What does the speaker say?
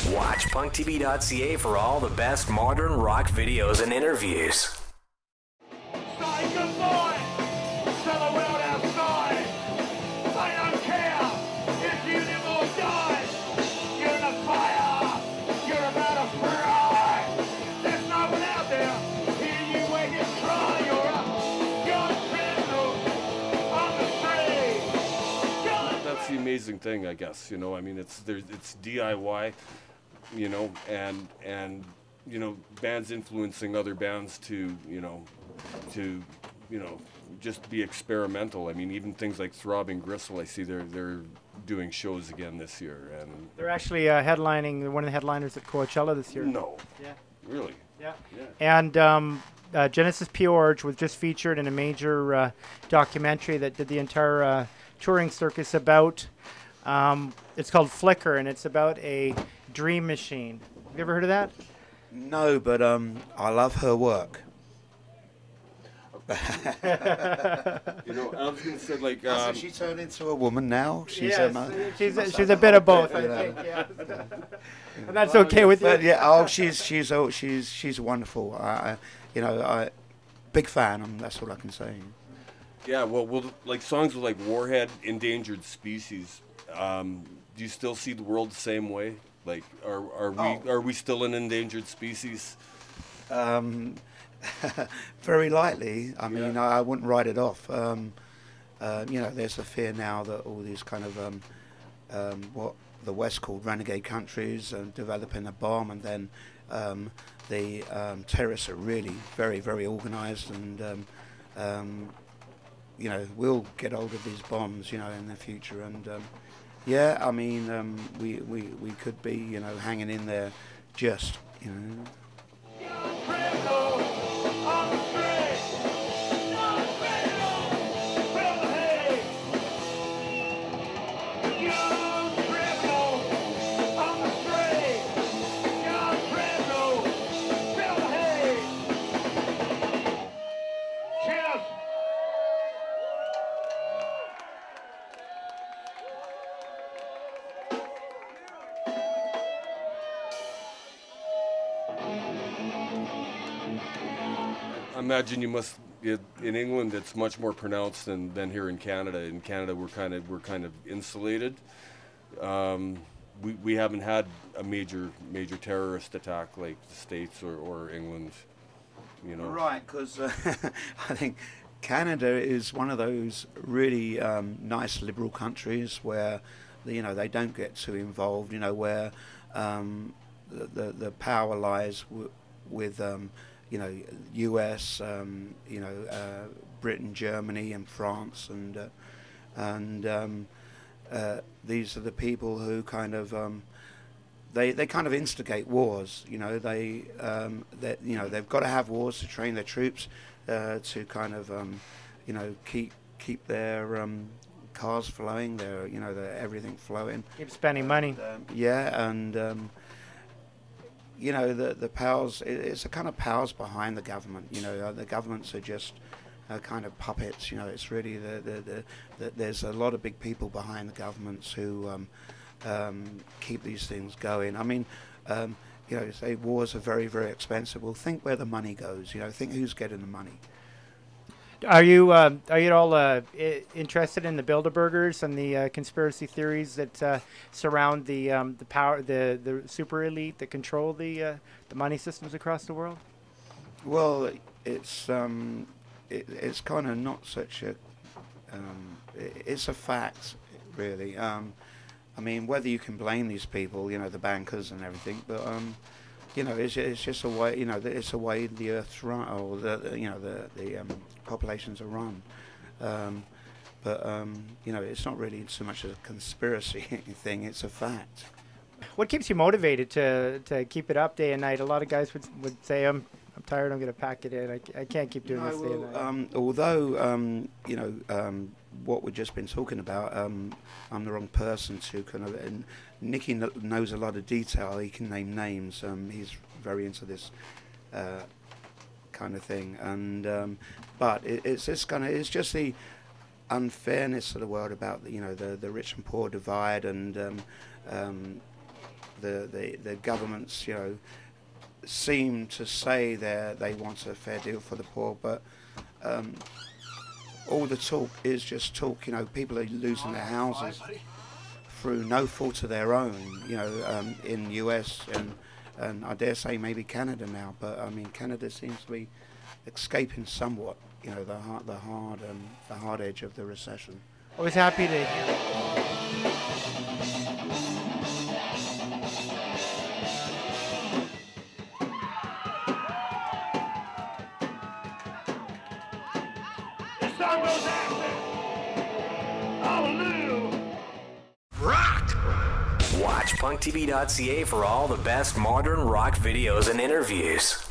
Watch PunkTV.ca for all the best modern rock videos and interviews. Say goodbye to the world outside. They don't care if you live or die. You're in a fire. You're about to fry. There's no one out there. Hear you when you try. You're a criminal on the street. That's the amazing thing, I guess. You know, I mean, it's DIY. You know, and you know, bands influencing other bands to just be experimental. I mean, even things like Throbbing Gristle, I see they're doing shows again this year, and they're actually headlining, one of the headliners at Coachella this year. No. Yeah. Really? Yeah. And Genesis P-Org was just featured in a major documentary that did the entire touring circus about. It's called Flicker, and it's about a dream machine. Have you ever heard of that? No, but I love her work. You know, I was going to say, like, so she turned into a woman now. She's she's a bit of both, I think. Yeah. And that's okay with you. But yeah, she's wonderful. Big fan. That's all I can say. Yeah, well, like songs with like Warhead, Endangered Species. Do you still see the world the same way? Like, are we still an endangered species? Very likely. I mean, I wouldn't write it off. There's a fear now that all these kind of what the West called renegade countries are developing a bomb, and then the terrorists are really very, very organised, and we'll get hold of these bombs, in the future, and. Yeah, I mean, we could be, hanging in there, just, I imagine you must. In England, it's much more pronounced than here in Canada. In Canada, we're kind of insulated. We haven't had a major terrorist attack like the States or England. Right, because I think Canada is one of those really nice liberal countries where they don't get too involved. Where the power lies with. U.S., Britain, Germany, and France, and these are the people who kind of they kind of instigate wars. They've got to have wars to train their troops to kind of keep their cars flowing, their everything flowing. Keep spending money. The powers, it's a kind of powers behind the government. The governments are just kind of puppets. It's really there's a lot of big people behind the governments who keep these things going. I mean, say wars are very, very expensive. Well, think where the money goes. Think who's getting the money. Are you at all interested in the Bilderbergers and the conspiracy theories that surround the power, the super elite that control the money systems across the world? Well, it's kind of not such a. It's a fact, really. I mean, whether you can blame these people, the bankers and everything, but it's just a way. It's a way the Earth's run, or the populations are run. It's not really so much a conspiracy thing. It's a fact. What keeps you motivated to keep it up day and night? A lot of guys would say, I'm tired. I'm going to pack it in. I can't keep doing this day and night. Although what we've just been talking about, I'm the wrong person to kind of. And Nicky knows a lot of detail. He can name names. He's very into this kind of thing. And but it's just the unfairness of the world about the rich and poor divide, and the governments, you know, seem to say they want a fair deal for the poor, but all the talk is just talk. You know, people are losing their houses through no fault of their own. You know, in US and I dare say maybe Canada now, but I mean Canada seems to be escaping somewhat. You know, the hard edge of the recession. Always happy to hear it. The sun goes after. Hallelujah. Rock! Watch PunkTV.ca for all the best modern rock videos and interviews.